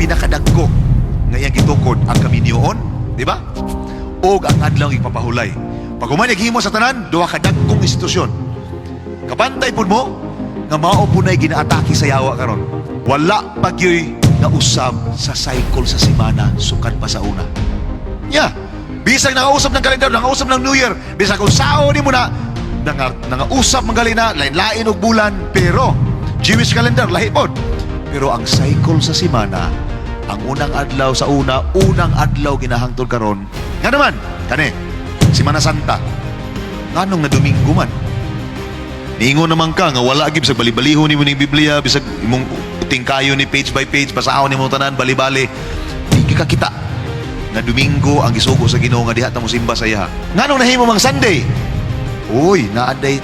pinakadagko nga iyang gitukod ang kaminyoon, di ba? O ang adlaw ipapahulay. Pag humanyaghimo sa tanan, duha ka dagkong institusyon. Kabantay pud mo nga mao punay ginaatake sa yawa karon. Wala pagyoy na usab sa cycle sa semana sukad pa sa una. Yeah. Bisag nangausap ng kalendar, nangausap ng New Year, bisag kung sao ni mo na nangausap manggali na lain-lain og bulan, pero Jewish calendar lahi pod. Pero ang cycle sa semana, ang unang adlaw sa unang adlaw ginahangtod karon. Nga naman, kani, Semana Santa. Nganong nga Domingo man. Niingon naman ka nga wala gib sa bali-baliho ni mo ning Biblia, bisag imong tingkayo ni page by page, basahon ni mo tanan bali-bali. Di ka kita na Domingo ang gisugo sa Ginoo nga diha ta mo simba sa iya. Nganong nahimo mang Sunday? Uy, naaday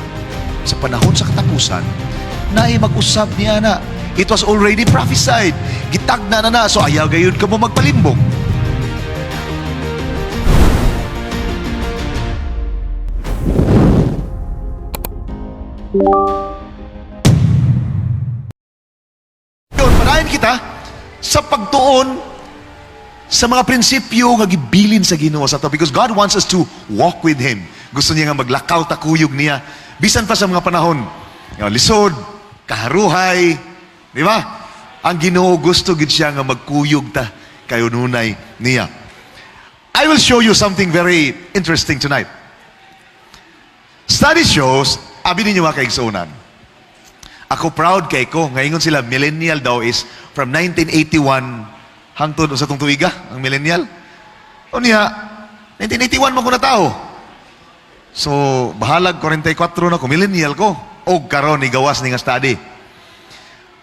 sa panahon sa katapusan, naay mag-usab niya na. It was already prophesied. Gitagna na so ayaw gayud ka mo magpalimbong. Yun, panahin kita sa pagtuon sa mga prinsipyo nga gibilin sa Ginoo sa to, because God wants us to walk with Him. Gusto niya nga maglakaw takuyog niya bisan pa sa mga panahon lisod, kaharuhay, di ba? Ang Ginoo gusto gid siya nga magkuyog ta kayo nunay niya. I will show you something very interesting tonight. Study shows, abi ninyo mga kaigsunan, ako proud kay ko, ngayon sila millennial daw is from 1981 hangtod sa tong tuiga, ang millennial. O niya, 1981 man ko na tao. So, bahalag 44 na ko, millennial ko. O karon ni gawas ni nga study.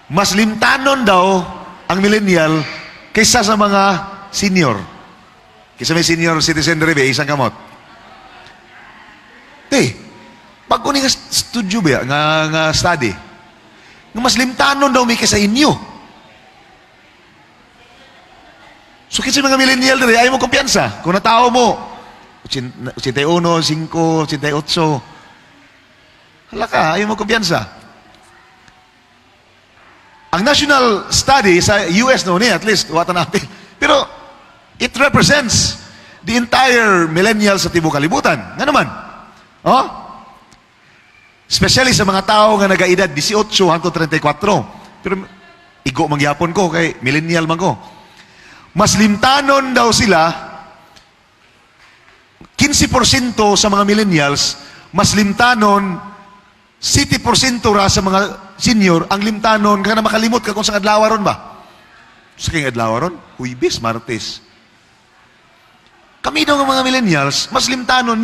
Mas limtanon daw ang millennial kaysa sa mga senior. Kaysa may senior citizen dere isang kamot. Pag ko nga studio ba, nga study, nga mas limtanon daw may kaysa inyo. So kasi mga millennial dere, ayaw mo kumpiyansa. Kung natao mo, 81, 5, 88, hala ka, ayaw mo kumpiyansa. Ang national study sa US noon at least, wata natin. Pero, it represents the entire millennial sa tibok kalibutan. Nga naman. Oh? Especially sa mga tao nga nag-aedad 18 hangtod 34. Pero, igo mangyapon ko kay millennial man ko. Mas limtanon daw sila, 15% sa mga millennials, mas limtanon, 70% ra sa mga senior, ang limtanon, kaya na makalimot ka kung sa adlawaron ba? Sa kayong adlawaron? Huibis, Martes. Kami daw ng mga millennials, mas limtanon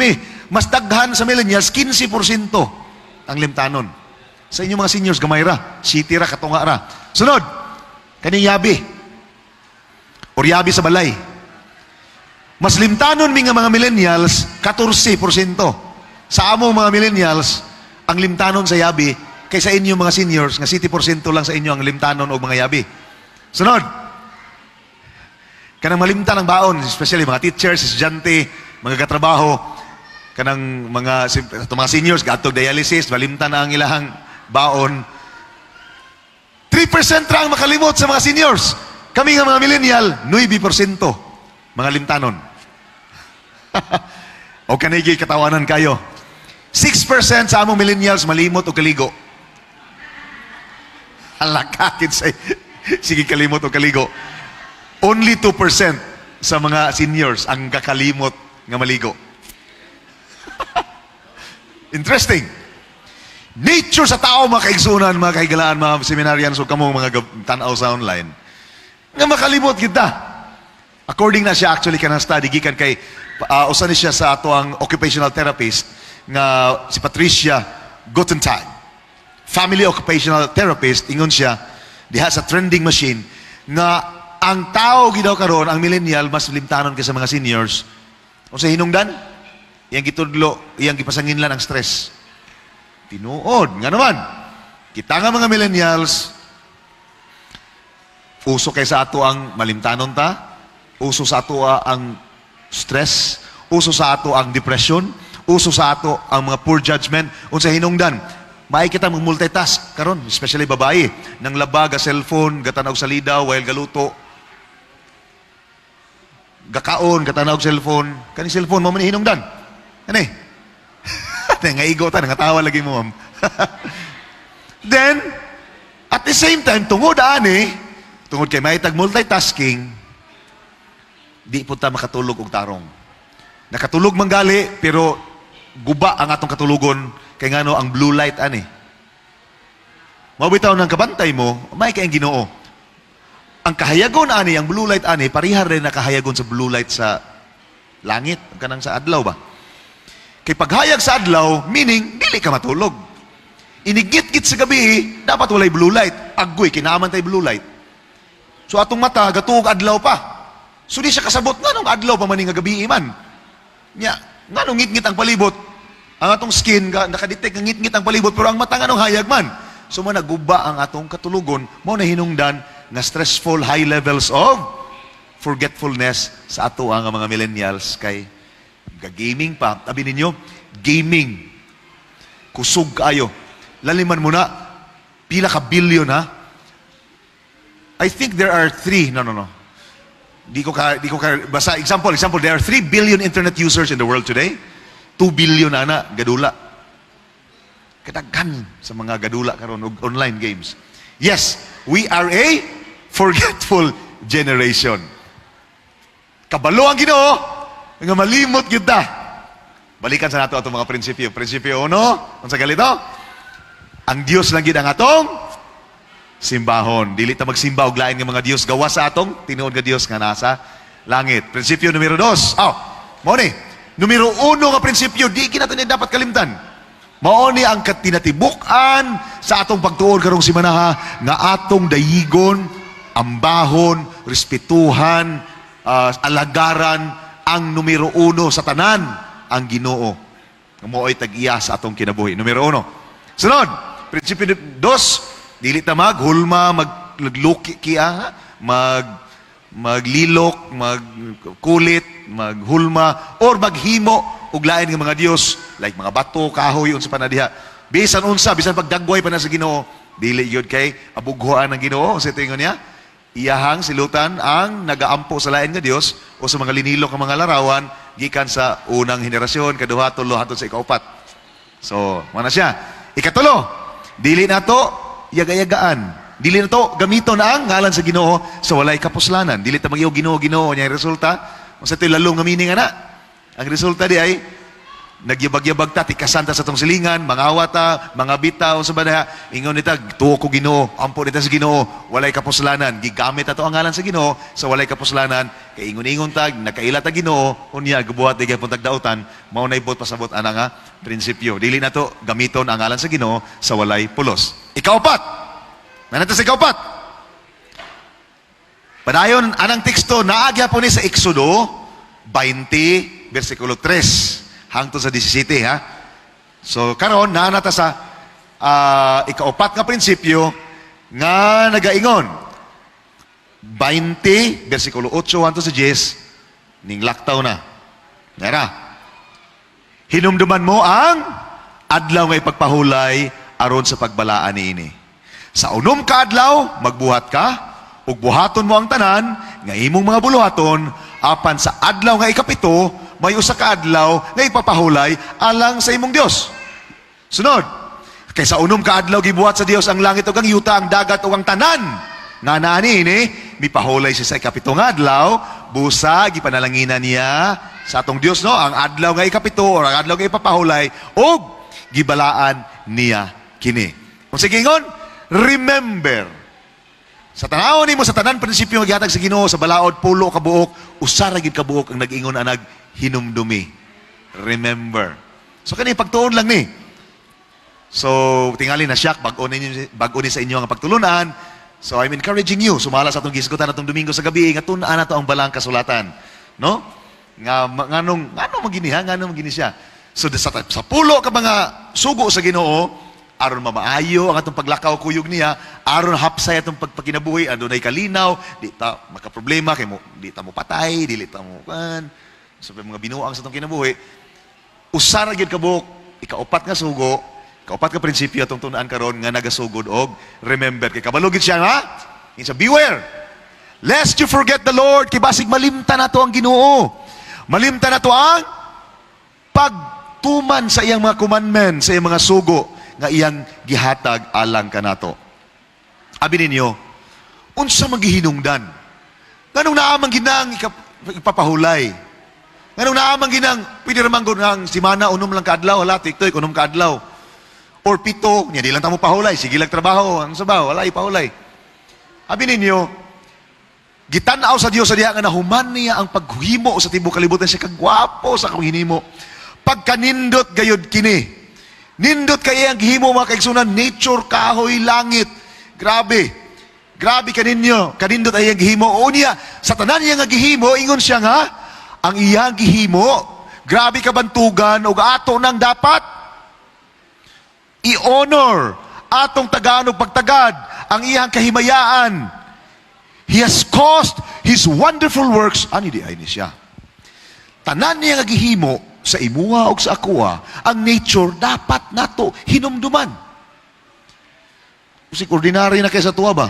mas daghan sa millennials, 15% ang limtanon. Sa inyo mga seniors, gamay ra, city ra, katunga ra. Sunod, kaning yabi. Yabi sa balay. Mas limtanon mi nga mga millennials, 14%. Sa among mga millennials, ang limtanon sa yabi, kaysa inyo mga seniors, nga 70% lang sa inyo ang limtanon o mga yabi. Sunod. Kanang malimtan ang baon, especially mga teachers, estudyante, mga katrabaho, kanang mga seniors, gatog dialysis, malimtan na ang ilahang baon. 3% lang makalimot sa mga seniors. Kami nga mga millennial, 9% mga limtanon. O kanigi katawanan kayo. 6% sa among millennials malimot o kaligo. Alakakit sa sige kalimot o kaligo. Only 2% sa mga seniors ang kakalimot nga maligo. Interesting. Nature sa tao, mga kaigsunan, mga kahigalaan, mga seminarians, o kamong mga tanaw sa online. Nga makalimot kita. According na siya actually kanang study, gikan kay, usan siya sa ato ang occupational therapist, nga si Patricia Gutentag. Family occupational therapist, ingon siya, diha sa trending machine, nga ang tao gidaw karon, ang millennial, mas limtanon kaysa mga seniors. O sa hinungdan, iyang gitudlo, iyang gipasanginlan ang stress. Tinuod, nga naman, kita nga mga millennials, uso kay sa ato ang malimtanon ta, uso sa ato ang stress, uso sa ato ang depression, uso sa ato ang mga poor judgment, unsa hinungdan, maay kita mag-multitask karon, especially babae, nang labag, cellphone, gatanaw sa lidaw, while galuto, gakaon, katanaw og cellphone, kani cellphone mo man hinungdan. Ani? Nga igota, nangatawa lagi mo, ma'am. Then, at the same time, tungod kay may tag multitasking, di po ta makatulog og tarong. Nakatulog manggali, pero guba ang atong katulugon, kay ngano ang blue light ani. Mabitaw ng kabantay mo, may kayang Ginoo. Ang kahayagon ani, ang blue light ani, parihar rin na kahayagon sa blue light sa langit, kanang sa adlaw ba? Kay paghayag sa adlaw, meaning, dili ka matulog. Inigit-git sa gabi, dapat walay blue light. Agoy, kinaaman tayo blue light. So atong mata, gatuog adlaw pa. So di siya kasabot nga nung adlaw pa maning gabi iman. Nya, nga nung ngit-ngit ang palibot, ang atong skin, nakadetect ng ngit-ngit ang palibot, pero ang mata nga nung hayag man. So managuba ang atong katulugon, mo na hinungdan nga stressful high levels of forgetfulness sa ato ang mga millennials kay gaming pa. Tabi ninyo, gaming. Kusog kayo. Laliman mo na, pila ka billion ha? I think there are 3, no. Di ko ka, basta, example, there are 3 billion internet users in the world today. 2 billion ana, gadula. Kadaghan sa mga gadula karon og online games. Yes, we are a forgetful generation. Kabalo ang Ginoo nga malimot gyud ta. Balikan sa nato atong mga prinsipyo. Prinsipyo 1, unsa galito? Ang Dios lang gyud ang atong simbahon. Dili ta magsimba og lain nga mga Dios gawas sa atong tinuod nga Dios nga nasa langit. Prinsipyo numero 2. Mao ni. Numero 1 nga prinsipyo, di kinato ni dapat kalimtan. Mao ni ang katinatibuk-an sa atong pagtuon karong simanaha nga atong dayigon, ambahon, respetuhan, alagaran ang numero 1 sa tanan, ang Ginoo. Mao ay tag-iya sa atong kinabuhi. Numero 1. Sunod, prinsipyo 2, dili ta maghulma, magluki kiya, maglilok, magkulit, maghulma, or maghimo ug lain nga mga Dios, like mga bato, kahoy, unsa pa na diha. Bisan unsa, bisan pagdagway pa na sa Ginoo, dili yun kay abughuan ng Ginoo. Sa tingon niya, iyahang silutan ang nagaampo sa lain nga Dios o sa mga linilok nga mga larawan gikan sa unang henerasyon, kaduha, tulo, hangtod sa ikaupat. So, mana siya? Ikatulo, dili na to yaga-yagaan. Dili na to gamiton ang ngalan sa Ginoo sa walay kapuslanan. Dili ta magiyo Ginoo nya resulta. Unsa toy lalong nga meaning ana? Ang resulta di ay nagyabag-yabag ta, tikasan ta sa tong silingan, mangawat ta, mga bitaw sa bana, ingon nita, tuo ko Ginoo, ampo nita sa Ginoo, walay kapuslanan. Gigamit ato ang ngalan sa Ginoo sa walay kapuslanan, kay ingon-ingon ta, nakaila ta Ginoo, unya gibuhat di gyapon tagdautan, mao nay bot pasabot ana nga prinsipyo. Dili na to gamiton ang ngalan sa Ginoo sa walay pulos. Ikaupat. Nanata sa ikaupat. Padayon anang teksto naagya po ni sa Exodo 20 versikulo 3 hangtod sa 17 ha. So karon nanata sa ikaupat nga prinsipyo nga nagaingon 20 versikulo 8 hangtod sa 10 ning laktaw na. Ngara. Hinumduman mo ang adlaw nga ipagpahulay aron sa pagbalaan niini. Sa unom ka adlaw magbuhat ka ug buhaton mo ang tanan nga imong mga buluhaton apan sa adlaw nga ikapito may usa ka adlaw nga ipapahulay alang sa imong Dios. Sunod, kay sa unom ka adlaw gibuhat sa Dios ang langit ug ang yuta, ang dagat ug ang tanan. Nga naani ini mipahulay siya sa ikapito nga adlaw, busa gipanalanginan niya sa atong Dios no ang adlaw nga ikapito or ang adlaw nga ipapahulay ug gibalaan niya kini. Kung sige ingon, remember. Sa tanawon nimo sa tanan prinsipyo nga gihatag sa Ginoo sa balaod pulo ka buok, usa ra gid ka buok ang nag-ingon anag hinumdumi. Remember. So kani pagtuon lang ni. So tingali na siyak bag-o ni sa inyo nga pagtulunan. So I'm encouraging you sumala sa atong gisgutan atong Domingo sa gabi nga tun-an nato ang balang kasulatan. No? Nga nganong magini siya. So sa pulo ka mga sugo sa Ginoo aron mamaayo ang atong paglakaw kuyog niya, aron hapsay atong pagpakinabuhi, adunay kalinaw, di ta makaproblema kay mo, di ta mo patay, dili ta mo kan. So mga binuang sa atong kinabuhi, usara gyud kabuk, ikaupat nga sugo, kaupat ka prinsipyo atong tun-an karon nga nagasugod og remember kay kabalo gid siya ha. Insa beware Lest you forget the Lord, kay basig malimta na to ang Ginoo. Malimta na to ang pagtuman sa iyang mga commandments, sa iyang mga sugo, nga iyang gihatag alang kanato. Abi ninyo, unsa maghihinungdan? Nganong naamang ginang ipapahulay? Nganong naamang ginang, pwede ramang ng simana, unom lang kaadlaw, hala, tiktoy, unom kaadlaw. Or pito, niya di lang tamo pahulay, sige lang trabaho, ang sabaw, wala ipahulay. Abi ninyo, gitanaw sa Dios sa diha nga nahuman niya ang paghimo sa tibuok kalibutan, siya kagwapo sa kahinimo. Pagkanindot gayud kini. Nindot kay ang gihimo mga kaigsunan, nature, kahoy, langit. Grabe. Grabe kaninyo. Kanindot ay ang gihimo. O niya, sa tanan niya nga gihimo, ingon siya nga, ang iyang gihimo, grabe kabantugan, o ato nang dapat i-honor atong tagaan o pagtagad ang iyang kahimayaan. He has caused His wonderful works. Ani di ay ni siya. Tanan niya nga gihimo sa imuha o sa akuha, ang nature dapat nato hinumduman. Kasi ordinary na kayo sa tuwa ba?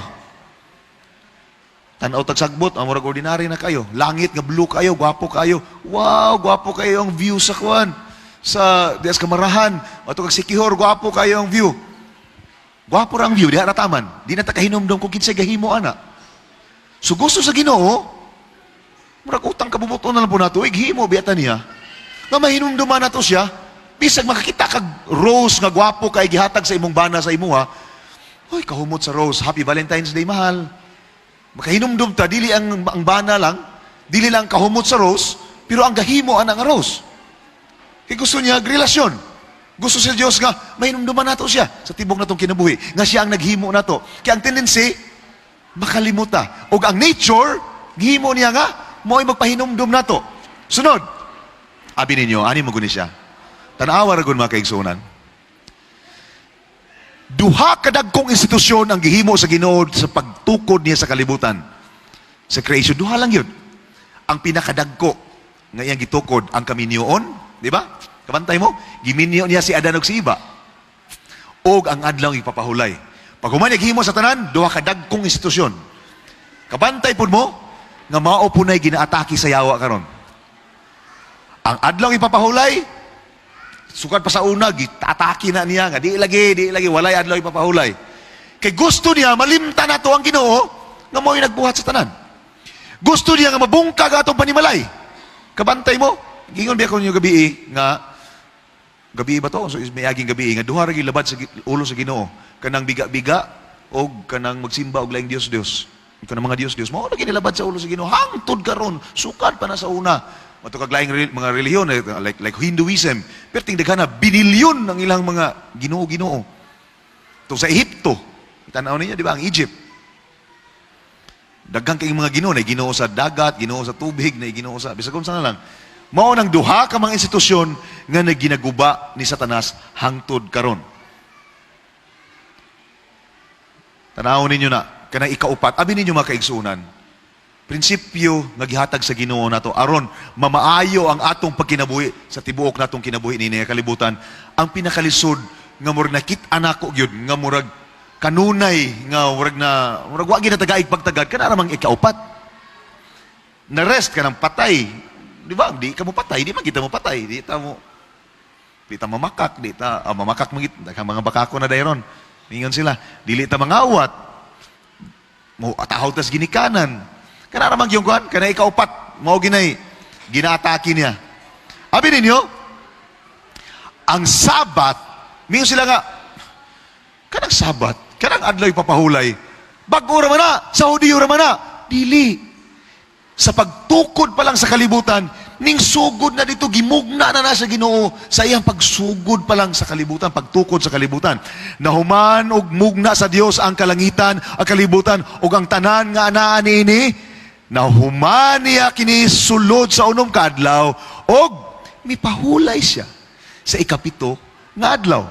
Tanaw tagsagbot, ang murag ordinary na kayo. Langit nga blue kayo, gwapo kayo. Wow, gwapo kayo ang view sa kuwan. Sa Dias Kamarahan, ato kag Sikihor, gwapo kayo ang view. Gwapo ra ang view, diha na taman. Di na ta kahinumdum kung kinsay gahimo ana. So gusto sa Ginoo, murag utang kabubuton na lang po nato, himo biyata niya, nga mahinumduman nato siya, bisag makakita kag rose nga gwapo kay gihatag sa imong bana sa imuha, hoy, kahumot sa rose, Happy Valentine's Day, mahal. Makahinumdum ta, dili ang bana lang, dili lang kahumot sa rose, pero ang gahimo ana nga rose. Kaya gusto niya, relasyon. Gusto sa Diyos nga, mahinumduman nato siya sa tibok natong kinabuhi, nga siya ang naghimo nato. Kaya ang tendency, makalimuta. O ang nature, gihimo niya nga, mo'y magpahinumdum na to. Sunod, abi ninyo, ani mo guni siya. Tanawa ragon mga kaigsunan. Duha kadagkong institusyon ang gihimo sa Ginoo sa pagtukod niya sa kalibutan. Sa creation, duha lang yun. Ang pinakadagko, nga iyang gitukod, ang kaminyoon, di ba? Kabantay mo, giminyo niya si Adan ug si Eva. O ang adlaw ipapahulay. Pag humanag himo sa tanan, duha ka dagkong institusyon. Kabantay pud mo, nga mao po na'y ginaatake sa yawa karon. Ang adlaw ipapahulay, sukad pa sa una, atake na niya, nga di lagi, walay adlaw ipapahulay. Kay gusto niya, malimta na to ang Ginoo, nga mo'y nagbuhat sa tanan. Gusto niya nga mabungkag atong panimalay. Kabantay mo, gingon biya ko niyo gabi nga, gabi ba to? So, may aging gabi nga, duha ra labad sa ulo sa Ginoo. Kanang biga-biga o kanang magsimba og laing Dios-Dios. Kanang mga Dios-Dios, mao lagi nilabad sa ulo sa Ginoo. Hangtod karon, sukad pa na sa una. Mato kag laing mga relihiyon like Hinduism, perting daghana binilyon ang ilang mga Ginoo-Ginoo. To sa Ehipto, tanaw niya di ba ang Egypt. Daghang kay mga Ginoo, na Ginoo sa dagat, Ginoo sa tubig, na Ginoo sa bisag unsa na lang. Mao nang duha ka mga institusyon nga naginaguba ni Satanas hangtod karon. Tanawon ninyo na, kanang ikaupat, abi ninyo mga kaigsunan, prinsipyo nga gihatag sa Ginoo nato aron mamaayo ang atong pagkinabuhi sa tibuok natong kinabuhi ni kalibutan. Ang pinakalisod nga murag nakit-an nako gyud nga murag kanunay nga murag wa gyud natagaig pagtagad kana ramang ikaupat. Na rest kanang patay. Di ba? Di ka mo patay, di man kita mo patay, di ta mamakak, mamakak mga bakako na dayron. Mingon sila, dili ta mangawat. Mo atahaw tas ginikanan. Kana ramang yung kuan, kana ikaupat, mao ginay ginaatake niya. Abi ninyo, ang Sabat, mingon sila nga kanang Sabat, kanang adlaw ipapahulay. Bag-o ra man na, sa Hudiyo ra man na. Dili. Sa pagtukod pa lang sa kalibutan, ning sugod na dito, gimugna na sa Ginoo sa iyang pagsugod pa lang sa kalibutan, pagtukod sa kalibutan. Nahuman og mugna sa Dios ang kalangitan, ang kalibutan, ug ang tanan nga anaa niini, nahuman niya kini sulod sa unom ka adlaw, og mipahulay siya sa ikapito nga adlaw.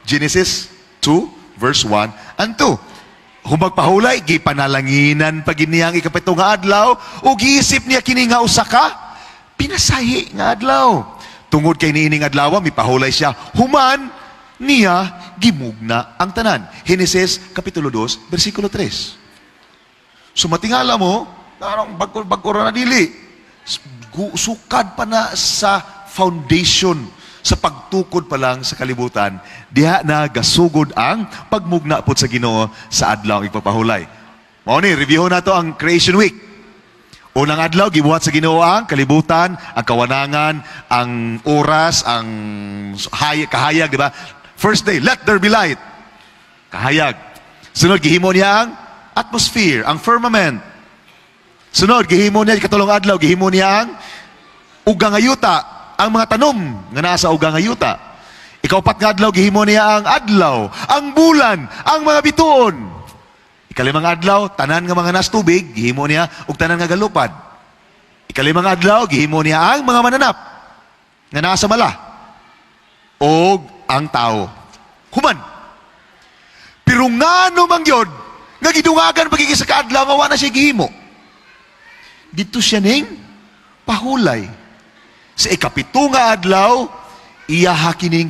Genesis 2, verse 1 and 2. Humagpahulay, gipanalanginan pag niyang ikapito nga adlaw, o giisip niya kini nga usa ka pinasahi nga adlaw. Tungod kay niining adlaw, mipahulay siya. Human niya gimugna ang tanan. Genesis kapitulo 2, bersikulo 3. So matingala mo, Anong bago na dili. Sukad pa na sa foundation, sa pagtukod pa lang sa kalibutan, diha na gasugod ang pagmugna po sa Ginoo sa adlaw ipapahulay. Mao ni review na to ang Creation Week. Unang adlaw gibuhat sa Ginoo ang kalibutan, ang kawanangan, ang oras, ang kahayag, di ba? First day, let there be light. Kahayag. Sunod gihimo niya ang atmosphere, ang firmament. Sunod gihimo niya katulong adlaw, gihimo niya ang ugang nga yuta, ang mga tanom nga nasa ugang nga yuta. Ikaupat nga adlaw gihimo niya ang adlaw, ang bulan, ang mga bituon. Ikalimang adlaw, tanan nga mga nas tubig, gihimo niya ug tanan nga galupad. Ikalimang adlaw, gihimo niya ang mga mananap nga nasa mala og ang tao. Human. Pero ngano man gyud nga gidungagan pagigi sa kaadlaw nga wa na siya gihimo. Dito siya ning pahulay. Sa ikapito nga adlaw, iya hakining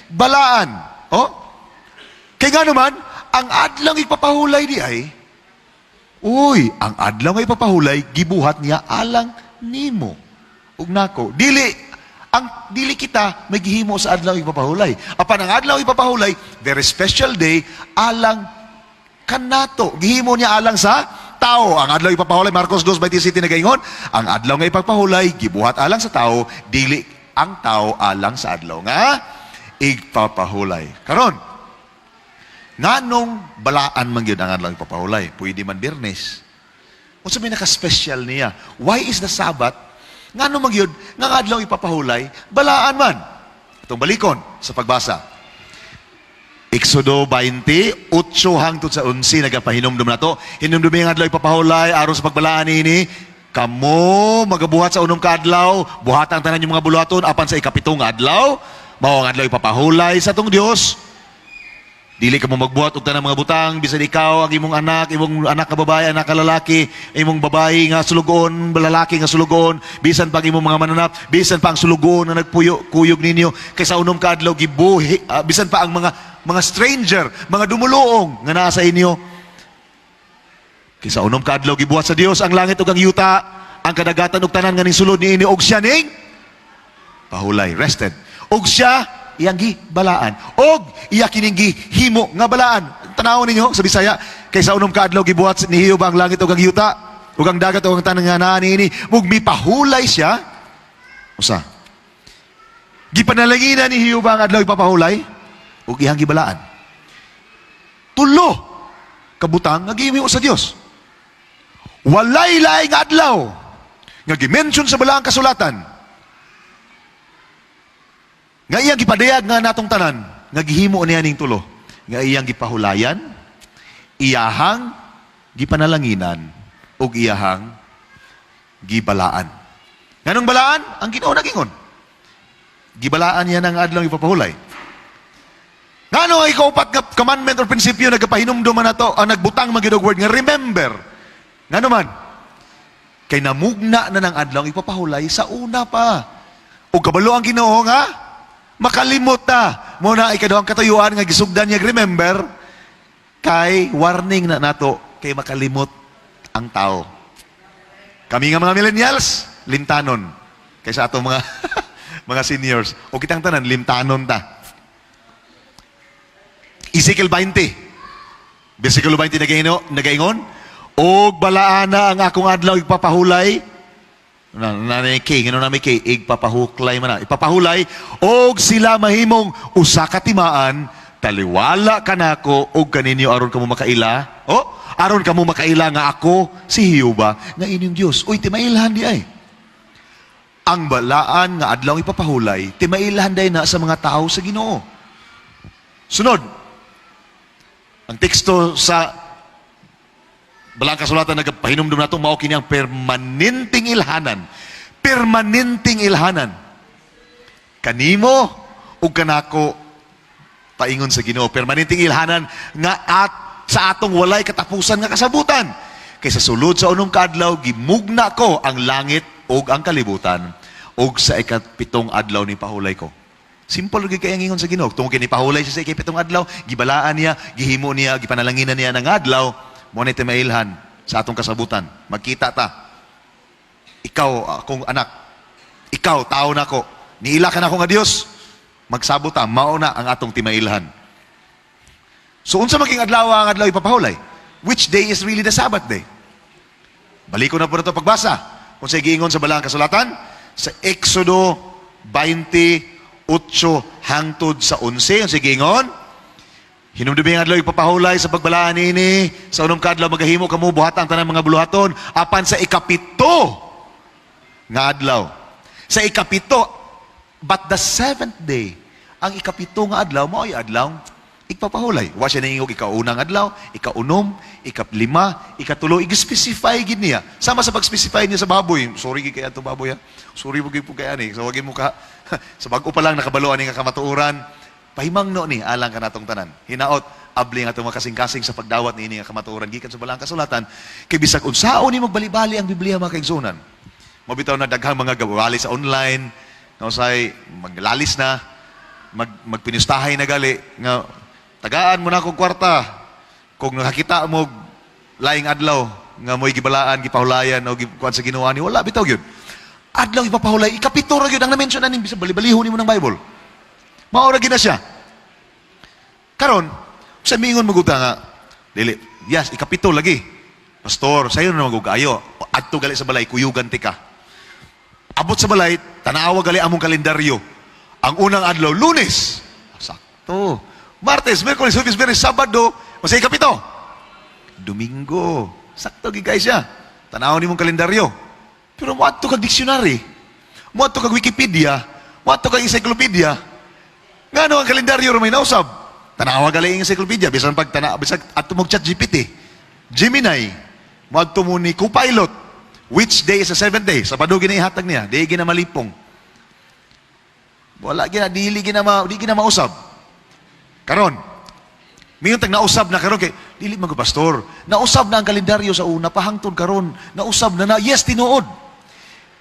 balaan. Oh? Kay nga naman, ang adlaw ipapahulay di ay, ang adlaw nga ipapahulay, gibuhat niya alang nimo. Ug nako, dili kita may gihimo sa adlaw ipapahulay. Apan ang adlaw ipapahulay, very special day, alang kanato. Gihimo niya alang sa tao. Ang adlaw ipapahulay, Marcos 2:27 nagaingon, ang adlaw nga ipapahulay, gibuhat alang sa tao, dili ang tao alang sa adlaw nga ipapahulay. Karon, nganong balaan man gyud ang adlaw ipapahulay? Pwede man Biyernes. Unsa may naka-special niya? Why is the Sabbath? Nganong man gyud nga adlaw ipapahulay, balaan man? Itong balikon sa pagbasa. Exodo 20, 8 hangtod sa 11, nagapahinumdum na to. Hinumdum yung adlaw ipapahulay, aron sa pagbalaan ini, kamo magabuhat sa unong kaadlaw, buhatan tanan yung mga buluhaton, apan sa ikapitong adlaw, mao ang adlaw ipapahulay sa tong Dios. Dili ka mo magbuhat og tanang mga butang, bisan ikaw, ang imong anak ka babae, anak ka lalaki, imong babae nga sulugon, lalaki nga sulugon, bisan pa ang imong mga mananap, bisan pa ang sulugon na nagpuyo-kuyog ninyo, kaysa unom ka adlaw gibuhi, bisan pa ang mga stranger, mga dumuluong nga nasa inyo. Kaysa unom ka adlaw gibuhat sa Dios ang langit ug ang yuta, ang kadagatan ug tanan nga ning sulod niini og siya ning pahulay, rested. Og siya iyang gibalaan. Og iya kining gihimo nga balaan. Tanawon ninyo sa Bisaya, kaysa unom ka adlaw gibuhat ni Hiob ang langit ug ang yuta, ug ang dagat ug ang tanan nga naa niini, ug mipahulay siya. Usa? Gipanalanginan ni Hiob ang adlaw ipapahulay ug iyang gibalaan. Tulo kabutang nga gihimo sa Dios. Walay laing adlaw nga gimension sa balaang kasulatan nga iyang gipadayag nga natong tanan, nga gihimo niya ning tulo, nga iyang gipahulayan, iyahang gipanalanginan, ug iyahang gibalaan. Nganong balaan? Ang Ginoo nagingon. Gibalaan niya ng adlaw ipapahulay. Ngano ang ikaupat nga commandment or prinsipyo nagapahinumdum man nato, ang nagbutang magidog word nga remember. Ngano man? Kay namugna na ng adlaw ipapahulay sa una pa. O kabalo ang Ginoo nga makalimot na. Muna ikaduhang katuyuan nga gisugdan niya remember, kay warning na nato kay makalimot ang tao. Kami nga mga millennials, limtanon. Kaysa ato mga mga seniors. O kitang tanan, limtanon ta. Ezekiel 20. Versikulo 20 nagaingon, og balaana ang akong adlaw ipapahulay, nanay kay, gano'n namin kay, igpapahuklay man na. Ipapahulay, og sila mahimong usa ka timaan, taliwala ka na ako, og kaninyo aron ka mo makaila. Aron ka mo makaila nga ako, si Hioba, nga inyong Diyos. Uy, timailhan di ay. Ang balaan nga adlaw ipapahulay, timailhan day na sa mga tao sa Ginoo. Sunod, ang teksto sa Balang kasulatan nagpahinumdum natong mao kini ang permanenteng ilhanan. Permanenteng ilhanan. Kanimo ug kanako paingon sa Ginoo, permanenteng ilhanan nga sa atong walay katapusan nga kasabutan. Kay sa sulod sa unong kaadlaw gimugna ko ang langit ug ang kalibutan, ug sa ikapitong adlaw ni pahulay ko. Simple gyud kay ang ingon sa Ginoo. Tungod kay ni pahulay siya sa ikapitong adlaw, gibalaan niya, gihimo niya, gipanalanginan niya ng adlaw. Mo ni timailhan sa atong kasabutan. Magkita ta. Ikaw, akong anak. Ikaw, tao na ko. Niila ka na ako nga Dios. Magsabot ta, mauna ang atong timailhan. So, unsa maging adlaw ang adlaw ipapahulay? Which day is really the Sabbath day? Balik ko na po na ito pagbasa. Kung sa giingon sa balang kasulatan, sa Exodo 28 hangtod sa 11, ang sa giingon, hinumdubi ang adlaw ipapahulay sa pagbalaan ini, sa unong kadlaw magahimo kamo buhatan tanang mga buluhaton, apan sa ikapito nga adlaw. Sa ikapito, but the seventh day, ang ikapito nga adlaw, mao ay adlaw ipapahulay. Wa siya nangingog ikaunang adlaw, ikaunom, ikaplima, ikatulo, i-specify gid niya. Sama sa pag-specify niya sa baboy. Sorry gid kaya to baboy ha. Sorry po gid po kaya ni. So wag mo ka sa bag-o pa lang nakabaloan ni nga kamatuoran. Pahimangno ni alang kanatong tanan. Hinaot abli nga itong makasing-kasing sa pagdawat ni nga kamatuoran gikan sa balang kasulatan. Kay bisag unsaon ni magbali-bali ang Biblia mga kaigsunan. Mabitaw na daghang mga gawali sa online, nga usay maglalis na, magpinistahay na gali nga tagaan mo na akong kwarta. Kung nakakita mo laing adlaw nga mo'y gibalaan, gipahulayan o kuan sa Ginoo ni wala bitaw gyud. Adlaw ipapahulay, ikapito ra gyud ang na-mention aning bisag bali-balihon nimo ng Bible. Mao ra gyud na siya. Karon, sa mingon maguta nga dili, yes, ikapito lagi. Pastor, sayo na magugayo. Adto gali sa balay kuyugan ti ka. Abot sa balay, tanawa gali among kalendaryo. Ang unang adlaw, Lunes. Sakto. Martes, Miyerkules, Huwebes, Biyernes, Sabado, masay kapito. Domingo. Sakto gigay siya. Tanaw ni mong kalendaryo. Pero mo ato kag dictionary. Mo ato kag Wikipedia. Mo ato kag encyclopedia. Ngano ang kalendaryo ro may nausab? Tanawa gali ang encyclopedia. Bisan pag bisag ato mong ChatGPT. Gemini. Mo ato mo ni Copilot. Which day is the seventh day? Sabado ginahatag niya. Di gina malipong. Wala gina, di gina mausab. Karon, mingon tag nausab na karon kay dili man ko pastor. Nausab na ang kalendaryo sa una pahangtod karon. Nausab na yes tinuod.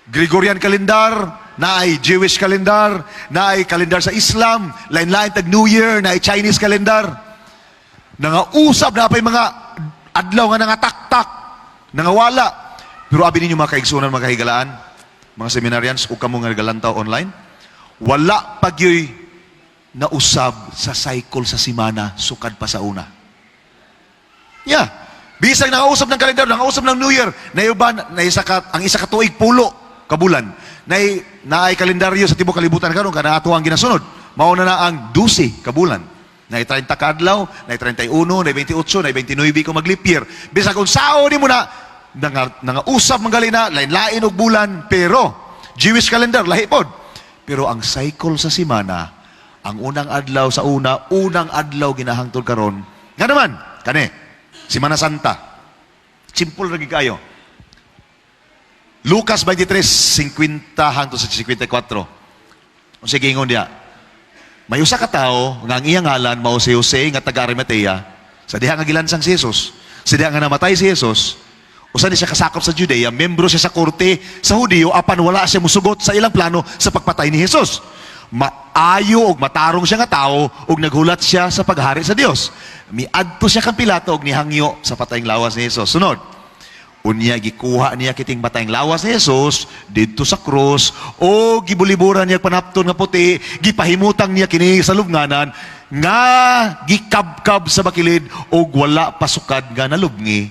Gregorian calendar, naay Jewish calendar, naay calendar sa Islam, lain-lain tag New Year, naay Chinese calendar. Nangausab na pay mga adlaw nga nangataktak, nangawala. Pero abi ninyo mga kaigsunan, mga kahigalaan, mga seminarians ug kamo nga nagalantaw online, wala pagyoy nausab sa cycle sa simana sukad pa sa una. Yeah. Bisag nangausab ng kalendar, nangausab ng New Year, nayuban ang isa ka tuig pulo kabulan. Naay kalendaryo sa tibuok kalibutan karon kana ato ang ginasunod. Mao na ang 12 kabulan. Naay 30 ka adlaw, naay 31, naay 28, naay 29 kung mag-leap year. Bisag kung sao ni mo na nangausab manggali na lain-lain og bulan, pero Jewish calendar lahi pod. Pero ang cycle sa simana, ang unang adlaw sa unang adlaw ginahangtod karon. Nga naman, kani, Semana Santa. Simple ra gid kayo. Lucas 23:50 hangtod sa 54. Unsa gingon diha? May usa ka tawo nga ang iyang ngalan mao si Jose nga taga Arimatea. Sa diha nga gilansang si Jesus, sa diha nga namatay si Jesus, usa ni siya kasakop sa Judea, membro siya sa korte sa Hudiyo apan wala siya musugot sa ilang plano sa pagpatay ni Jesus. Maayo og matarong siya nga tao og naghulat siya sa paghari sa Dios. Miadto siya kang Pilato og nihangyo sa patayng lawas ni Jesus. Sunod, unya gikuha niya kiting patayng lawas ni Jesus didto sa krus o gibuliburan niya panapton nga puti, gipahimutang niya kini sa lubnganan nga gikabkab sa bakilid og wala pasukad nga nalubngi.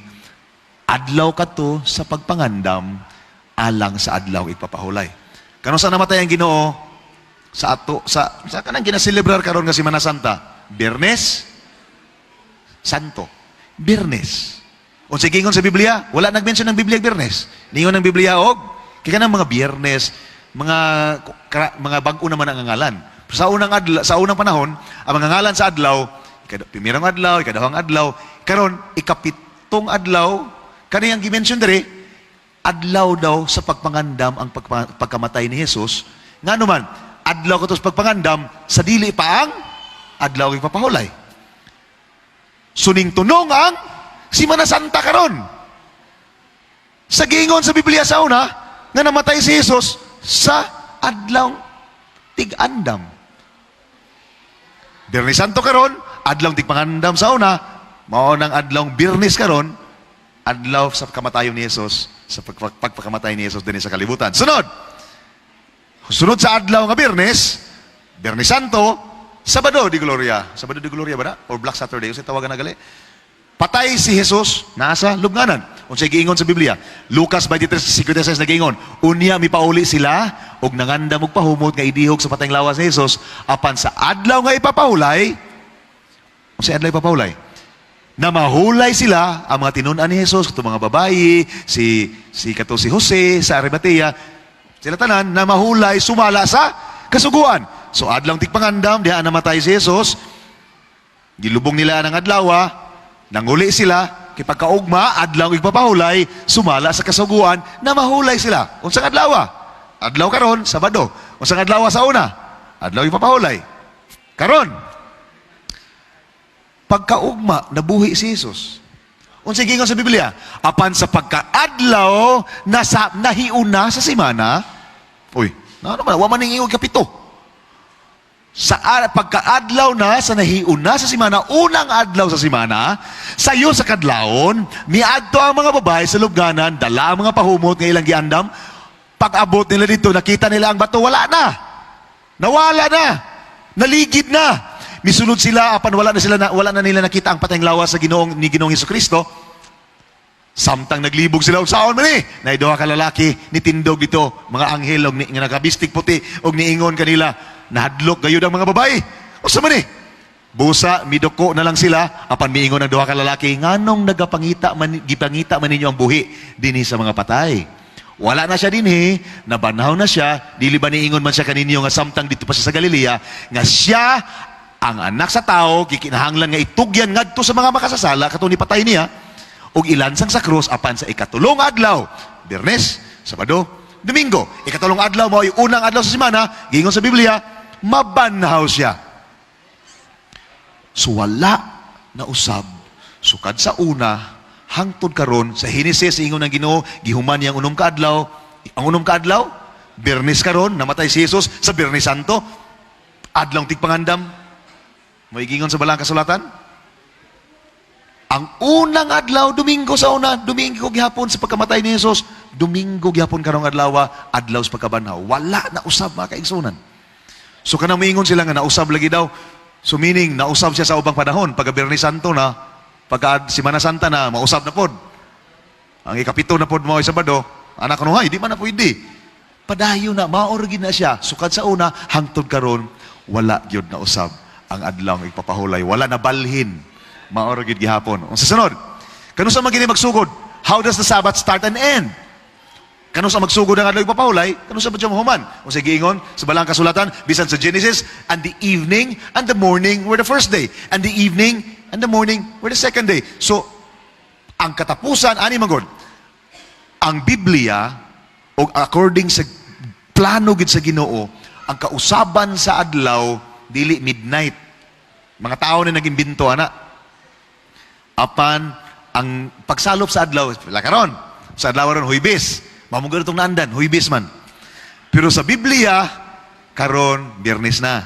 Adlaw kadto sa pagpangandam alang sa adlaw ipapahulay. Kano sa namatay ang Ginoo? Sa kanang ginaselebrar karon nga Semana Santa, Biyernes Santo. Biyernes. Unsa gingon sa Biblia? Wala nag-mention ng Biblia Biyernes. Ningon ng Biblia og kay kanang mga Biyernes, mga bag-o naman ang ngalan. Sa unang panahon, ang mga ngalan sa adlaw, pimirang adlaw, ikadawang adlaw, karon ikapitong adlaw, kani ang gi-mention diri, adlaw daw sa pagpangandam ang pagkamatay ni Jesus. Ngano man, adlaw ko sa pagpangandam, sa dili pa ang adlaw ipapahulay. Suning tunong ang Semana Santa karon. Sa gingon sa Biblia sa una, nga namatay si Jesus sa adlaw tig-andam. Biyernes Santo karon, adlaw tig-pangandam sa una, mao nang adlaw Biyernes karon, adlaw sa kamatayon ni Jesus, sa pagpakamatay ni Jesus din sa kalibutan. Sunod sa adlaw nga Biyernes, Biyernes Santo, Sabado di Gloria. Sabado di Gloria ba na? Or Black Saturday, kasi tawagan na gali. Patay si Jesus, nasa lubnganan. Unsay giingon sa Biblia, Lucas 23:56 nagiingon, unya mipauli sila og nangandam og pahumot nga idihog sa patayng lawas ni Jesus apan sa adlaw nga ipapahulay. Unsay adlaw ipapahulay? Na mahulay sila ang mga tinun-an ni Jesus, katong mga babayi, si Jose sa Arimatea, sila tanan na mahulay sumala sa kasuguan. So adlaw tigpangandam diha namatay si Jesus, gilubong nila ang adlaw, nanguli sila, kay pagkaugma adlaw igpapahulay sumala sa kasuguan na mahulay sila. Unsang adlaw? Adlaw karon, Sabado. Unsang adlaw sa una? Adlaw igpapahulay. Karon pagkaugma, nabuhi si Jesus. Unsay giingon sa Biblia? Apan sa pagkaadlaw, nahiuna sa simana. Uy, ano naman, wa man ning kapito. Sa pagkaadlaw na, sa nahiuna sa simana, unang adlaw sa simana, sayo sa kadlawon, miadto ang mga babae sa lubganan, dala ang mga pahumot nga ilang giandam. Pag-abot nila dito, nakita nila ang bato, wala na. Nawala na. Naligid na. Misulod sila apan wala na nila nakita ang patayng lawas sa Ginoong Hesukristo. Samtang naglibog sila og saon man ni. Nay duha ka lalaki ni tindog dito, mga anghel og nga nakabistik puti og niingon kanila, nahadlok gayud ang mga babae. Usa man ni? Busa miduko na lang sila apan miingon ang duha ka lalaki, nganong gipangita man ninyo ang buhi dinhi sa mga patay. Wala na siya dinhi, nabanhaw na siya, dili ba niingon man siya kaninyo nga samtang dito pa siya sa Galilea nga siya ang anak sa tao, kikinahanglan nga itugyan ngadto sa mga makasasala, katong ni patay niya, og ilansang sa krus apan sa ikatulong adlaw, Biyernes, Sabado, Domingo. Ikatulong adlaw mo ay unang adlaw sa semana, giingon sa Biblia, mabanhaw siya. So wala na usab, sukad sa una, hangtod karon sa Henesis, ingon ng Ginoo, gihuman niyang unong kaadlaw, ang unong kaadlaw, Biyernes karon, namatay si Jesus sa Biyernes Santo, adlaw tigpangandam. May gingon sa balang kasulatan? Ang unang adlaw, Domingo sa una, Domingo gihapon sa pagkamatay ni Jesus, Domingo gihapon karong adlaw, adlaw sa pagkabanhaw. Wala na usab mga kaigsunan. So kanang miingon sila nga nausab lagi daw. So meaning, nausab siya sa ubang panahon. Pagka Biyernes Santo na, pagka Semana Santa na, mausab na pod. Ang ikapito na pod mo ay Sabado, anak ko di man na pwede. Padayo na, maorgin na siya. Sukad sa una, hangtod karon, wala gyud na usab ang adlaw ng ipapahulay. Wala na balhin. Maoragid gihapon. Ang susunod, kano sa magini magsugod? How does the Sabbath start and end? Kano sa magsugod ang adlaw ipapahulay? Kano sa badyo mahuman? O sa giingon, sa balang kasulatan, bisan sa Genesis, and the evening and the morning were the first day. And the evening and the morning were the second day. So, ang katapusan, ani manggod, ang Biblia, o according sa plano gid sa Ginoo, ang kausaban sa adlaw, dili midnight. Mga tao na naging binto, ana. Apan, ang pagsalop sa adlaw, karon sa adlaw ron, Huwebes. Mamugod itong naandan, Huwebes man. Pero sa Biblia, karon, Biyernes na.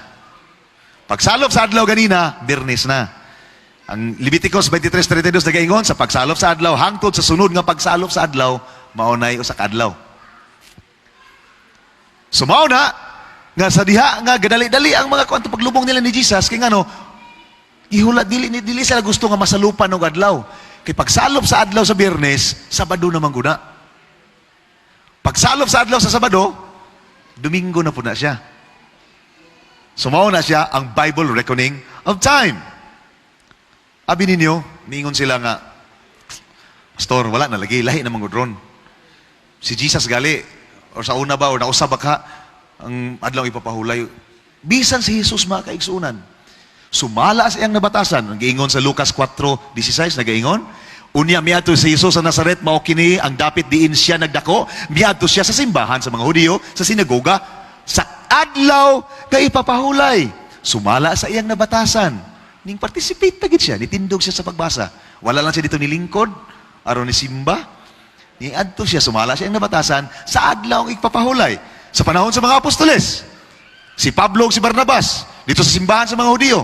Pagsalop sa adlaw ganina, Biyernes na. Ang Leviticus 23:32 nagaingon, sa pagsalop sa adlaw, hangtod sa sunod nga pagsalop sa adlaw, maunay usa ka adlaw. So mauna, nga sa diha nga gadali-dali ang mga kwanto paglubong nila ni Jesus kay ngano ihula dili sila gusto nga masalupan og adlaw kay pagsalop sa adlaw sa Biyernes, Sabado naman guna. Pagsalop sa adlaw sa Sabado, Domingo na po na siya. Sumaw na siya ang Bible reckoning of time. Abi ninyo, niingon sila nga, Pastor, wala na lagi, lahi na mangudron. Si Jesus gali, or sa una ba, or nausab ka, ang adlaw ipapahulay. Bisan si Jesus mga kaigsunan. Sumala sa iyang nabatasan. Ang giingon sa Lucas 4:16, nagaingon, unya miadto si Jesus sa Nazaret, mao kini ang dapit diin siya nagdako. Miadto siya sa simbahan sa mga Hudiyo, sa sinagoga, sa adlaw kay ipapahulay. Sumala sa iyang nabatasan. Ning participate tagid siya, nitindog siya sa pagbasa. Wala lang siya dito nilingkod, aron ni simba. Ni adto siya, sumala siya iyang nabatasan sa adlaw ipapahulay. Sa panahon sa mga apostoles, si Pablo ug si Barnabas, dito sa simbahan sa mga Hudiyo,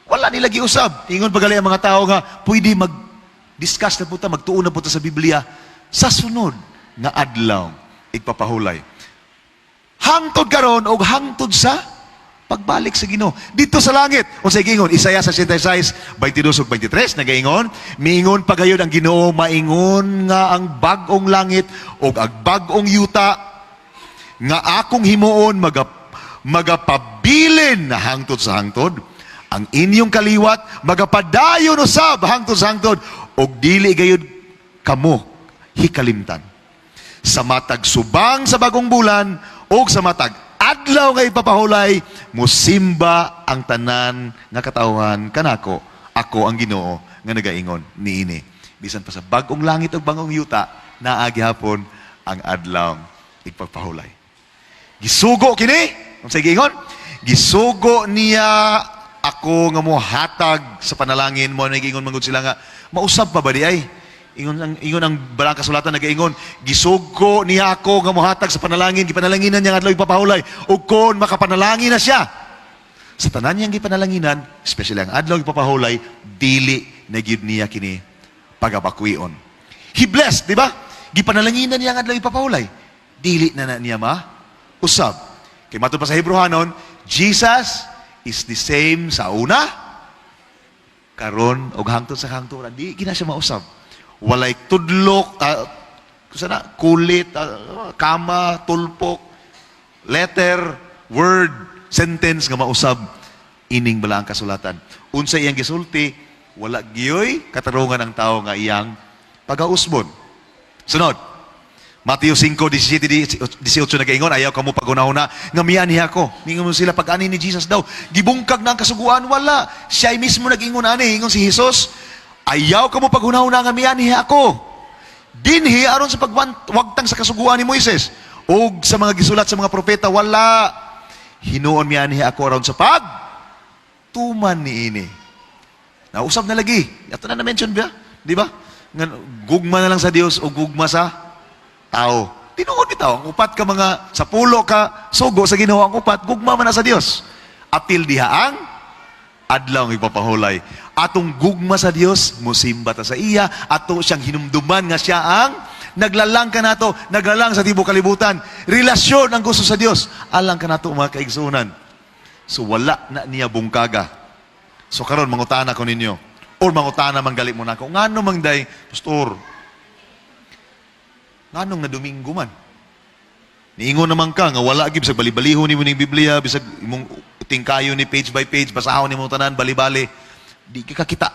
wala nila giusab. Ingon pagali ang mga tao nga, pwede discuss na po ta, magtuon na po ta sa Biblia, sa sunod nga adlaw, igpapahulay. Hangtod karon o hangtod sa pagbalik sa Ginoo. Dito sa langit, o sa gingon, Isaiah 66, 22 ug 23, nagaingon, miingon pagayod ang Ginoo, maingon nga ang bag-ong langit o ang bag-ong yuta, nga akong himuon magapabilin na hangtod sa hangtod, ang inyong kaliwat magapadayon usab hangtod sa hangtod, og dili gayud kamo hikalimtan. Sa matag subang sa bagong bulan o sa matag adlaw nga ipapahulay, musimba ang tanan nga katawhan kanako, ako ang Ginoo nga nagaingon niini. Bisan pa sa bagong langit ug bagong yuta, naa gihapon ang adlaw ipapahulay. Gisugo kini, unsay giingon? Gisugo niya ako nga mohatag sa panalangin mo, nagiingon mangud sila nga mausab pa ba di ay? Ingon ang Balang Kasulatan nagaingon, gisugo niya ako nga mohatag sa panalangin, gipanalanginan niya nga adlaw ipapahulay, ug kon makapanalangin na siya sa tanan niyang gipanalanginan, especially ang adlaw ipapahulay, dili na gyud niya kini pagabakwion. He blessed, di ba? Gipanalanginan niya ang adlaw ipapahulay, dili na niya usab. Kay matod pa sa Hebrehanon, Jesus is the same sa una, karon og hangtod sa hangtod, di gina siya mausab. Walay tudlok, kulit, kama, tulpok, letter, word, sentence nga mausab ining Balang Kasulatan. Unsa iyang gisulti, wala giyoy katarungan ang tao nga iyang pagausbon. Sunod, Mateo 5:17-18 nagaingon, ayaw kamo pagunahuna nga miani ako. Ningon mo sila pag-ani ni Jesus daw. Gibungkag na ang kasuguan, wala. Siya mismo nag-ingon ani, ingon si Jesus, ayaw kamo pagunahuna nga miani ako. Dinhi aron sa pagwagtang sa kasuguan ni Moises og sa mga gisulat sa mga propeta, wala. Hinuon miani ako aron sa tuman niini. Nausab na lagi. Ato na mention ba? Di ba? Gugma na lang sa Dios o gugma sa tao. Tinuod bitaw, ang upat ka mga sa pulo ka sugo sa Ginoo, ang upat gugma man na sa Dios. Apil diha ang adlaw ng ipapahulay. Atong gugma sa Dios, musimba ta sa iya, ato siyang hinumduman nga siya ang naglalang ka nato, naglalang sa tibuok kalibutan. Relasyon ang gusto sa Dios. Alang ka nato mga kaigsunan. So wala na niya bungkaga. So karon mangutana ko ninyo, or mangutana manggali mo na ako, ngano mangday, pastor, nganong na Domingo man? Niingon naman ka, nga wala agib bisag bali-baliho ni mo ning Biblia, bisag imong tingkayo ni page by page, basahon ni mo tanan, bali-bali. Di ka kita.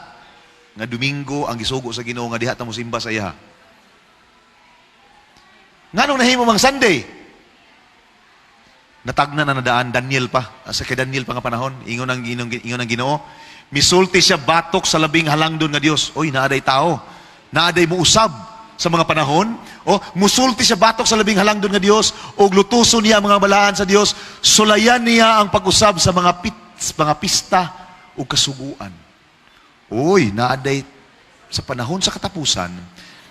Nga Domingo, ang gisugo sa Ginoo, nga diha ta mo simba sa iya. Nganong nahimo mang Sunday? Natagna na nadaan, Daniel pa. Sa kay Daniel pa nga panahon, ingon ang Ginoo. Misulti siya batok sa labing halangdon nga Dios. Oy, naaday tao. Naaday mo usab sa mga panahon, musulti siya batok sa labing halangdon nga Dios, o lutuso niya ang mga balaan sa Dios, sulayan niya ang pag-usab sa mga pista o kasuguan. Uy, naaday sa panahon sa katapusan,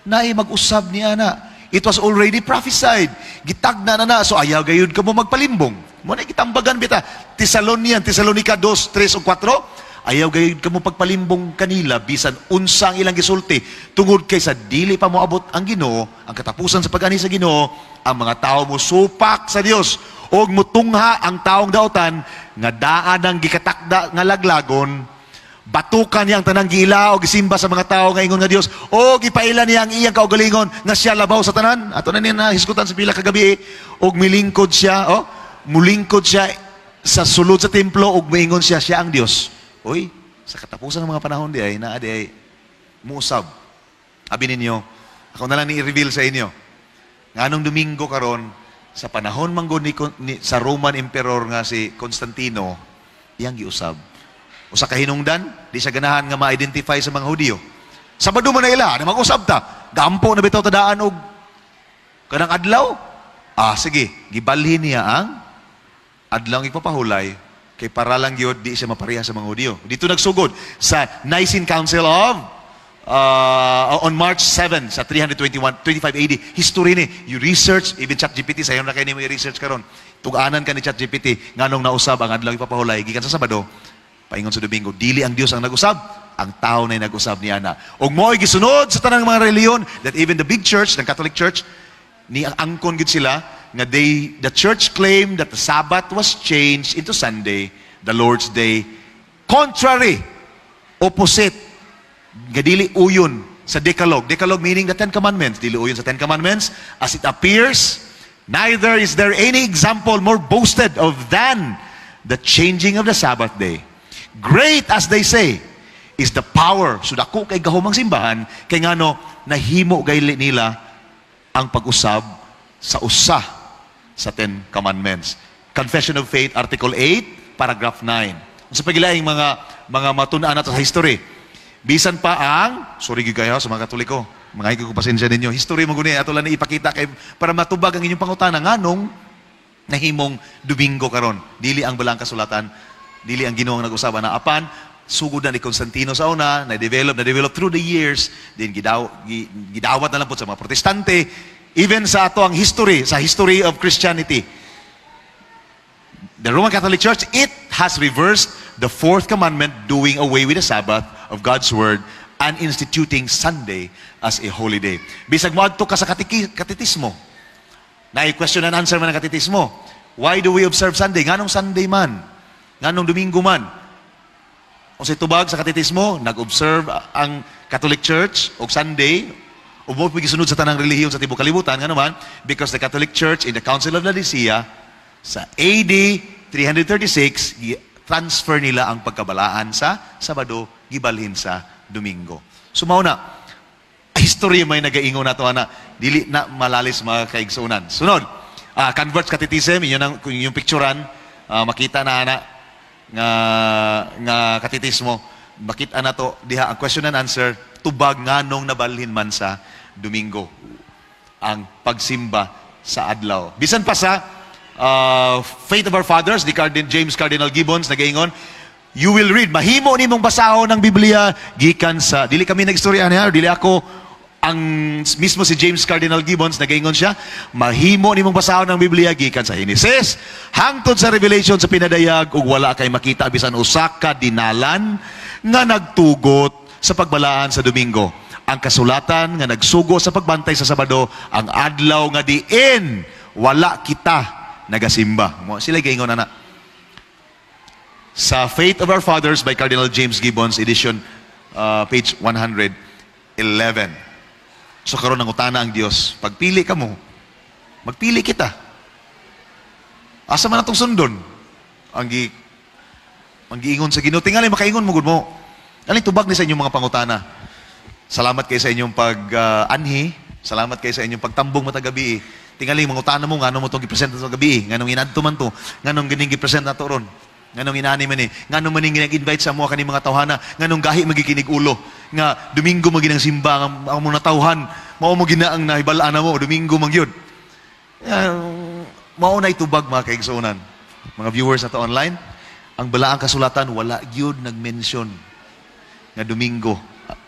naay mag-usab niya na. It was already prophesied. Gitagna na. So ayaw gayud ka mo magpalimbong. Muna kitambagan bita. Tesalonica 2, 3 o 4, ayaw gayud ka mo pagpalimbong kanila bisan unsang ilang gisulti tungod kay sa dili pa mo abot ang Ginoo, ang katapusan sa pag-ani sa Ginoo, ang mga tao mo supak sa Dios og mutungha ang taong daotan nga daan ang gikatakda nga laglagon, batukan niya ang tanang gila o gisimba sa mga tao nga ingon nga Dios, o gipaila niya ang iyang kaugalingon nga siya labaw sa tanan. Ato na niya na hisgutan sa pila kagabi, og mulingkod siya sa sulod sa templo og moingon siya ang Dios. Uy, sa katapusan ng mga panahon di ay, muusab. Abi ninyo, ako na lang ni-reveal sa inyo. Nganong Domingo karon, sa panahon manggod sa Roman Emperor nga si Constantino, iyang giusab. O sa kahinungdan, di siya ganahan nga ma-identify sa mga Hudyo. Sabado man na ila, na mag-usab ta. Gampo na bitaw tadaan og kanang adlaw. Sige, gibalhin niya ang adlaw ng ipapahulay. Kay para lang yun, di siya mapareha sa mga Hudyo. Dito nagsugod sa Nicene Council of on March 7 sa 325 AD. History ni, you research, even ChatGPT, sayon na kayo ni mo i-research karon. Tuganan ka ni ChatGPT, nganong nausab ang adlaw ipapahulay, gikan sa Sabado, paingon sa Domingo, dili ang Dios ang nag-usab, ang tao na nag-usab niya na. Og mo'y gisunod sa tanang mga reliyon that even the big church, the Catholic Church, ni angkon gid sila nga the church claimed that the Sabbath was changed into Sunday, the Lord's Day, contrary, opposite, nga dili uyon sa Decalogue. Decalogue meaning the Ten Commandments. Dili uyon sa Ten Commandments. As it appears, neither is there any example more boasted of than the changing of the Sabbath day. Great, as they say, is the power. So dako kay gahumang simbahan, kay ngano, nahimo gayli nila ang pag-usab sa usa sa Ten Commandments. Confession of Faith, Article 8, Paragraph 9. Sa pagilaing mga matun-an nato sa history. Bisan pa ang, sorry kayo sa mga Katoliko, mga higit ko pasensya ninyo, history mo guni, ato lang na ipakita kay, para matubag ang inyong pangutana, nganong nahimong Domingo karon. Dili ang balang kasulatan, dili ang Ginoo ang nag-usaban na apan, sugod na ni Constantino sa una, na-develop through the years, din gidawat na lang po sa mga protestante, even sa ato ang history, sa history of Christianity. The Roman Catholic Church, it has reversed the fourth commandment, doing away with the Sabbath of God's Word and instituting Sunday as a holy day. Bisag mo adto ka sa katetismo, na question and answer man ang katetismo. Why do we observe Sunday? Nganong Sunday man? Nganong Domingo man? Kung sa tubag sa katetismo, nag-observe ang Catholic Church og Sunday, o mo gisunod sa tanang relihiyon sa tibuok kalibutan, nga naman, because the Catholic Church in the Council of Laodicea, sa AD 336, transfer nila ang pagkabalaan sa Sabado, gibalhin sa Domingo. Sumaw na, history may nagaingon na to, na dili na malalis mga kaigsunan. Sunod, converts catechism, yung picturean, makita na nga katetismo, makita na to, diha, ang question and answer, tubag nganong nabalhin man sa Domingo ang pagsimba sa adlaw. Bisan pa sa Faith of Our Fathers, ni James Cardinal Gibbons, nagaingon, you will read, mahimo ni mong basahon ng Biblia, gikan sa, dili kami nag-istorya niya, dili ako, ang mismo si James Cardinal Gibbons, nagaingon siya, mahimo ni mong basahon ng Biblia, gikan sa Genesis, hangtod sa Revelation sa pinadayag, ug wala kay makita, bisan usa ka dinalan, nga nagtugot sa pagbalaan sa Domingo. Ang kasulatan nga nagsugo sa pagbantay sa Sabado, ang adlaw nga diin, wala kita nagasimba. Sila gaingon na. Sa Faith of Our Fathers by Cardinal James Gibbons, edition page 111. So karon ang utana ang Dios, pagpili ka mo, magpili kita. Asa man atong sundon? Ang giingon sa Ginoo, tingali makaingon mo gud mo. Aling tubag ni sa inyong mga pangutana. Salamat kay sa inyong pag-anhi, salamat kay sa inyong pagtambong matagabi. Tingali mangutana mo ngano mo tong gipresent sa gabi, nganong inadto man to, nganong gining gipresent nato ron. Nganong inani man nganong maning ginag-invite sa mga kani mga tawhana, nganong gahi magikinig ulo, nga Domingo mo ginang simba nga mo natawhan, mao mo ginaang nahibalaan na mo, Domingo man gyud. Mao na itubag mga kaigsuonan. Mga viewers nato online, ang balaang kasulatan wala gyud nag-mention nga Domingo.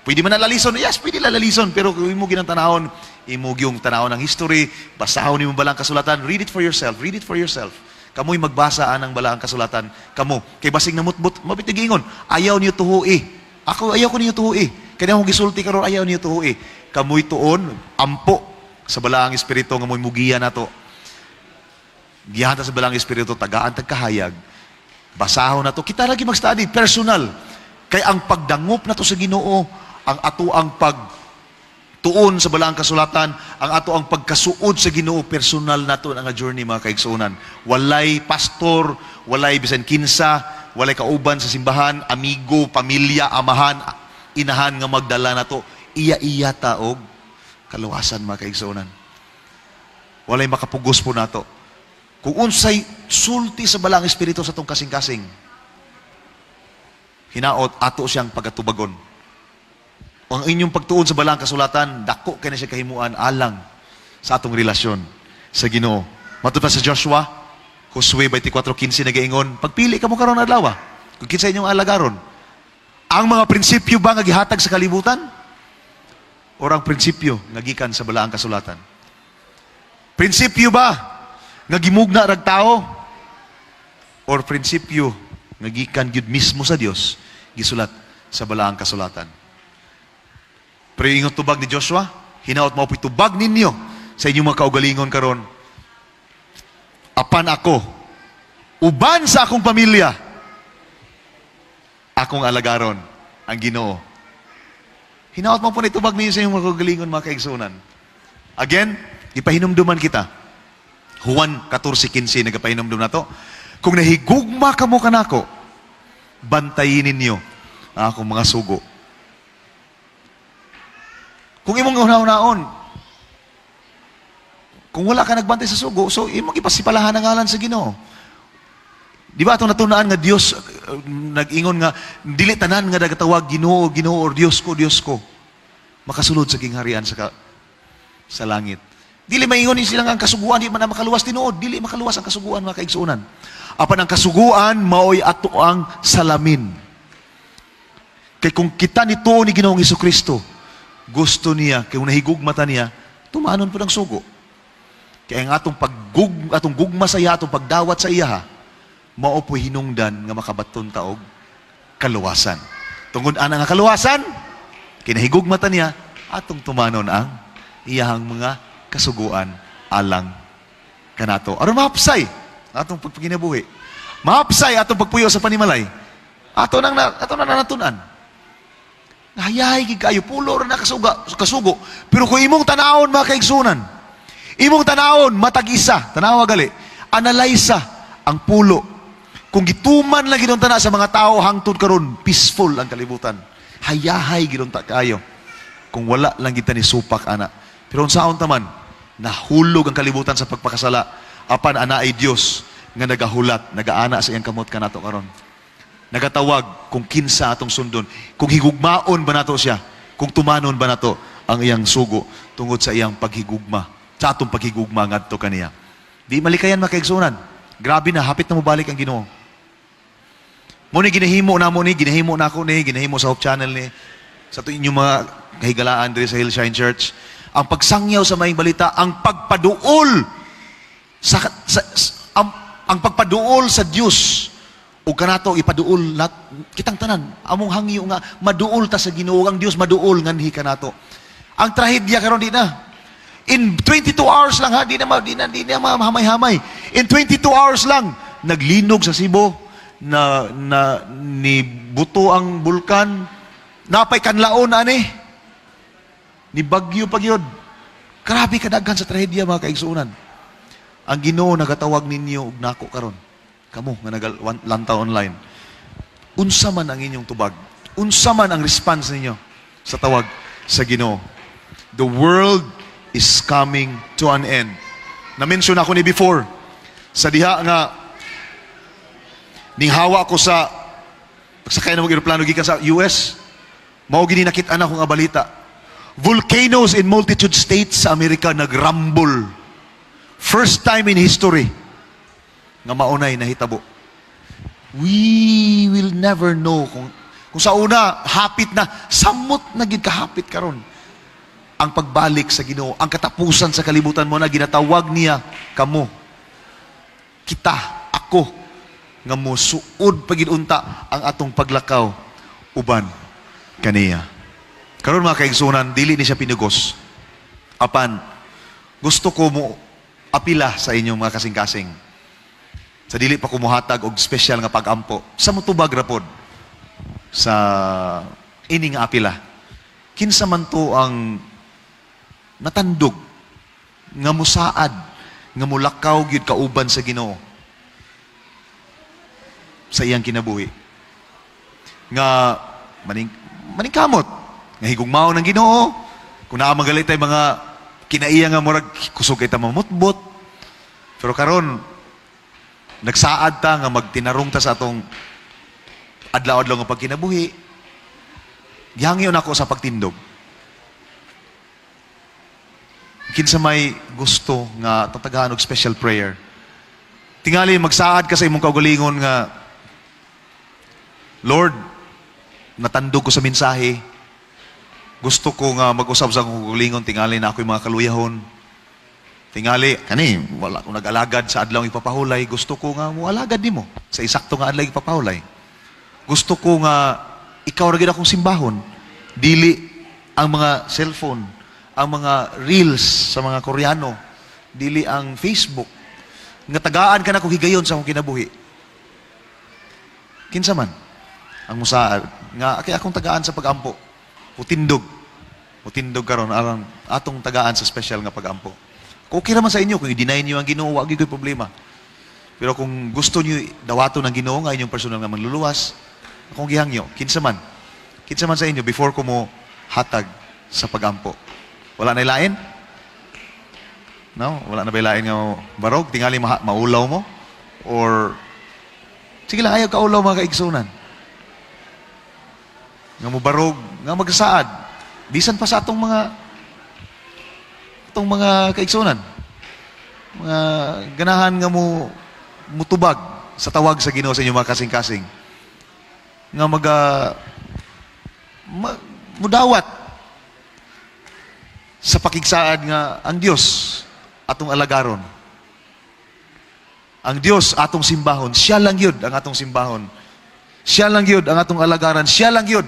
Pwede man nalalison, yes, pwede nalalison, pero kung imo ginang tanahon, imo yung tanahon ng history, basahon nimo balang kasulatan, read it for yourself, read it for yourself. Kamo'y magbasa ng balaang kasulatan, kamo, kay basig na mutbut, mabitigingon, ayaw niyo tuhui. Ako, ayaw ko niyo tuhui. Kaya akong gisulti karon ayaw niyo tuhui. Kamo'y tuon, ampo, sa balaang espiritu, nga mo'y mugiya na to. Gihanta sa balaang espiritu, tagaan, tagkahayag, basahon na to. Kita lagi mag-study, personal. Kay ang pagdangup na to sa Ginoo, ang ato ang pagtuon sa balaang kasulatan, ang ato ang pagkasuod sa Ginoo, personal na to ang journey mga kaigsuonan. Walay pastor, walay bisan kinsa, walay kauban sa simbahan, amigo, pamilya, amahan, inahan nga magdala na to. Iya-iya taog kaluwasan mga kaigsuonan. Walay makapugos po na to. Kung unsay sulti sa balaang espiritu sa tong kasing-kasing, hinaot ato siyang pagatubagon. Ang inyong pagtuon sa balaang kasulatan, dako kay na siya kahimuan alang sa atong relasyon sa Ginoo. Matod pa sa Joshua, Josue 24:15 nagaingon, pagpili ka mo karon adlaw, kung kinsa inyong alagaron. Ang mga prinsipyo ba nga gihatag sa kalibutan? O ang prinsipyo nga gikan sa balaang kasulatan? Prinsipyo ba nga gimugna rag tao? Or prinsipyo nga gikan gyud mismo sa Dios, gisulat sa balaang kasulatan. Pero ingon tubag ni Joshua, hinaot mo tubag ninyo sa inyong mga kaugalingon karon. Apan ako, uban sa akong pamilya, akong alagaron ang Ginoo. Hinaot mo po na itubag ninyo sa inyong mga kaugalingon, mga kaigsunan. Again, ipahinumduman kita. Juan 14:15 nagapahinumdum na to. Kung nahigugma ka mo kanako, bantayin ninyo ang akong mga sugo. Kung imong una-unaon, kung wala ka nagbantay sa sugo, so imong ipasipalahan ang ngalan sa Ginoo. Di ba itong natunaan nga Dios, nag-ingon nga, dili tanan nga nagatawag Ginoo, Ginoo, or Dios ko, makasulod sa kingharian sa langit. Dili maingon silang ang kasuguan, di man na makaluwas tinuod, dili makaluwas ang kasuguan, mga kaigsuunan. Apan ang kasuguan, maoy ato ang salamin. Kay kung kita nito ni Ginoong Hesukristo, gusto niya, kay kung nahigugmata niya, tumanon po ng sugo. Kaya ang atong gugma sa iya, atong pagdawat sa iya, mao po hinungdan nga makabaton taog kaluwasan. Tungod ana nga kaluwasan, kinahigugmata niya, atong tumanon ang iyahang mga kasuguan alang kanato. Aron mahapsay atong pagpaginabuhi. Mahapsay atong pagpuyo sa panimalay. Ato nang natunan. Nahayahay gid kayo pulo ra na kasugo. Pero kung imong tanawon mga kaigsunan, imong tanawon matag-isa, tanawa gali, analyze ang pulo. Kung gituman lang gidon tana sa mga tao hangtod karon, peaceful ang kalibutan. Hayahay gidon ta kayo. Kung wala lang kita ni supak ana. Pero unsaon taman, nahulog ang kalibutan sa pagpakasala. Apan ana ay Dios nga nagahulat, nagaana sa iyang kamot kanato karon. Nagatawag kung kinsa atong sundon, kung higugmaon ba nato siya, kung tumanon ba nato ang iyang sugo tungod sa iyang paghigugma, sa atong paghigugma ngadto kaniya. Di malikayan makaigsunan. Grabe na, hapit na mo balik ang Ginoo. Mo ni ginahimo na mo ni, ginahimo na ako ni, ginahimo sa Hope Channel ni, sa to inyong mga kahigalaan diri sa Hillshine Church. Ang pagsangyaw sa maing balita, ang pagpaduol ang pagpaduol sa Dios o kanato ipaduol nat kitang tanan among hangyo nga maduol ta sa Ginoo, ang Dios maduol nganhi kanato. Ang trahedya karon di na. In 22 hours lang ha, di na mahamay-hamay. In 22 hours lang naglinog sa Cebu na ni buto ang bulkan, napay kanlaon ani. Ni bagyo pagyod. Grabe kadaghan sa trahedya mga kaigsuunan. Ang Ginoo nagatawag ninyo og nako karon. Kamo nga nagalantaw online. Unsa man ang inyong tubag? Unsa man ang response ninyo sa tawag sa Ginoo? The world is coming to an end. Na-mention ako ni before sa diha nga ning hawa ko sa pagsakay na mag-eroplano gikan sa US. Mao gini nakit-an ako nga balita. Volcanoes in multitude states sa Amerika nagrumble. First time in history nga maunay nahitabo. We will never know kung sa una hapit na samot na gid kahapit karon ang pagbalik sa Ginoo, ang katapusan sa kalibutan mo na ginatawag niya kamo. Kita, ako nga mo suod pagidunta ang atong paglakaw uban kaniya. Karon mga kaigsunan, dili ni siya pinugos. Apan, gusto ko mo apila sa inyong mga kasing-kasing. Sa dili pa kumuhatag og special nga pag-ampo. Sa mutubag rapod sa ining apila. Kinsa man to ang natandog nga musaad nga mulakaw gyud kauban sa Ginoo sa iyang kinabuhi. Nga maningkamot nga higugmaw ng Ginoo, kung naamagalit tay mga kinaiya nga murag kusog kay ta mamutbot. Pero karon nagsaad ta nga magtinarong ta sa atong adlaw-adlaw nga pagkinabuhi. Gihangyon ako sa pagtindog. Kinsa may gusto nga tatagahan og special prayer. Tingali magsaad ka sa imong kaugalingon nga Lord, natandog ko sa mensahe. Gusto ko nga mag-usab sa akong kaugalingon, tingali na ako yung mga kaluyahon. Tingali, kani, wala akong nag-alagad sa adlaw ipapahulay. Gusto ko nga mo alagad nimo sa isakto nga adlaw ipapahulay. Gusto ko nga ikaw ra gyud akong simbahon. Dili ang mga cellphone, ang mga reels sa mga Koreano, dili ang Facebook. Nga tagaan ka na kung higayon sa akong kinabuhi. Kinsa man ang musaad nga kay akong tagaan sa pagampo. Utindog karon aron atong tagaan sa special nga pagampo. Okay naman sa inyo kung i-deny niyo ang Ginoo, wag gyud problema. Pero kung gusto niyo dawaton ang Ginoo nga inyong personal nga manluluwas, akong gihangyo, kinsa man sa inyo before ko mo hatag sa pagampo. Wala na ilain? No? Wala na ba ilain nga barog? Tingali maulaw mo? Or sige lang, ayaw kaulaw mga kaigsunan. Nga mo barog, nga magsaad. Bisan pa sa atong mga kaigsunan. Mga ganahan nga mo mutubag sa tawag sa Ginoo sa inyong mga kasing-kasing. Nga mudawat sa pakigsaad nga ang Dios atong alagaron. Ang Dios atong simbahon, siya lang yun ang atong simbahon. Siya lang yun ang atong alagaran, siya lang yun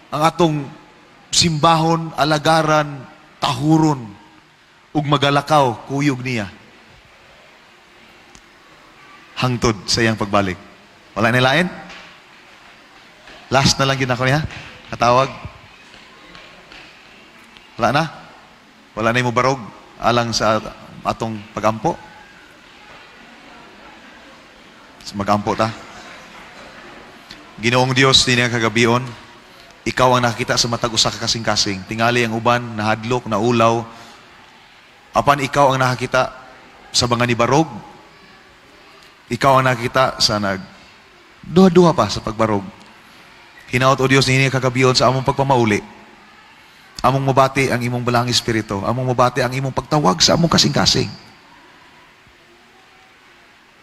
ang atong simbahon, alagaran, tahuron, ug magalakaw, kuyog niya. Hangtod sa iyang pagbalik. Wala nilain? Last na lang yun ako niya. Katawag. Wala na? Wala na mo barog alang sa atong pagampo? Magampo ta. Ginoong Dios, di nga kagabion, ikaw ang nakakita sa matag usa ka kasing-kasing. Tingali ang uban, nahadlok, naulaw. Apan ikaw ang nakakita sa mga nibarog. Ikaw ang nakakita sa duha-duha pa sa pagbarog. Hinaot o Dios, hindi nga kagabion sa among pagpamauli. Among mabati ang imong balang espiritu. Among mabati ang imong pagtawag sa among kasing-kasing.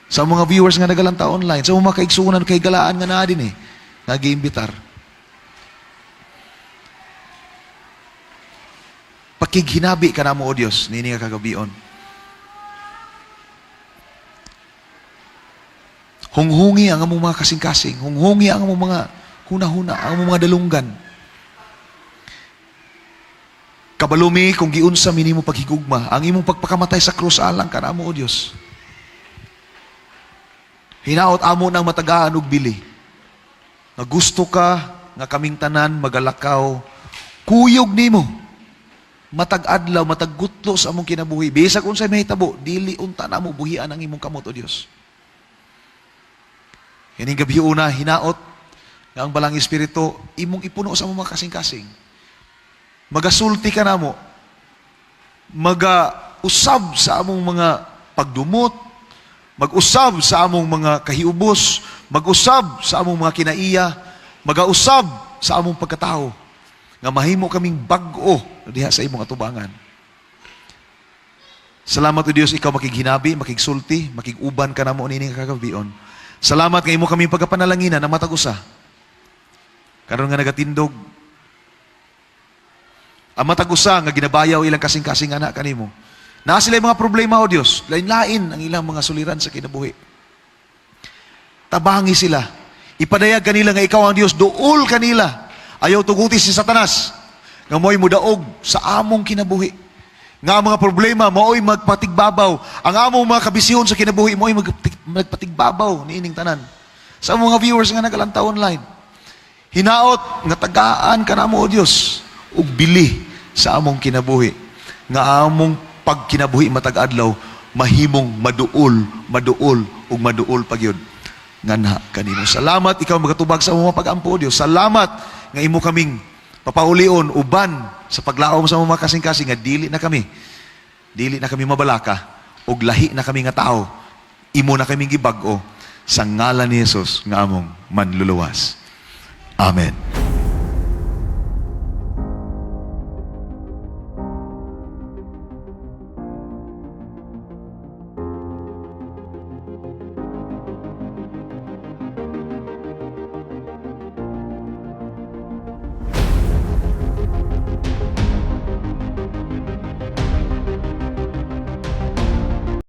Sa mga viewers nga nagalanta online, sa mga kaigsunan, kay galaan nga na din nag-iimbitar. Pakighinabi ka na mo, O Diyos, nini nga kagabion. Hunghungi ang among mga kasing-kasing. Hunghungi ang among mga huna-huna, ang among mga dalunggan. Kabalumi kung giunsa minimo paghigugma, ang imong pagpakamatay sa krus alang ka na mo, O Diyos. Hinaot amo ng matagaan ug bili. Nga gusto ka nga kaming tanan magalakaw, kuyog nimo. Matag adlaw, matag gutlo sa among kinabuhi. Bisag unsay mahitabo, dili unta na mo buhian ang imong kamot, O Dios. Kining gabi una hinaot nga ang balang espiritu imong ipuno sa among mga kasing-kasing. Magasulti ka namo. Maga-usab sa among mga pagdumot, mag-usab sa among mga kahiubos, mag-usab sa among mga kinaiya, mag-usab sa among pagkatao, nga mahimo kaming bag-o diha sa imong atubangan. Salamat o Dios, ikaw makighinabi, makigsulti, makiguban ka na mo nini kagabion. Salamat nga imo kaming pagkapanalangina na matag-usa. Karon nga nagatindog, ang matag-usa nga ginabayaw ilang kasing-kasing anak kanimo. Na sila mga problema, O Diyos. Lain-lain ang ilang mga suliran sa kinabuhi. Tabangi sila. Ipadayag kanila nga ikaw ang Diyos. Duol kanila. Ayaw tuguti si Satanas. Nga mo'y mudaog sa among kinabuhi. Nga ang mga problema, mo'y magpatigbabaw. Ang among mga kabisyon sa kinabuhi, mo'y magpatigbabaw niining tanan. Sa mga viewers nga nagalanta online. Hinaot, nga tagaan ka na mo, O Diyos. Ug bili sa among kinabuhi. Nga among pag kinabuhi matag adlaw mahimong maduol ug maduol pagyud nganha kanimo. Salamat ikaw magatubag sa among pag-ampo, Dios. Salamat nga imo kaming papaulion uban sa paglaom sa among kasing-kasing nga dili na kami mabalaka ug lahi na kami nga tao. Imo na kaming gibag-o sa ngalan ni Jesus nga among manluluwas. Amen.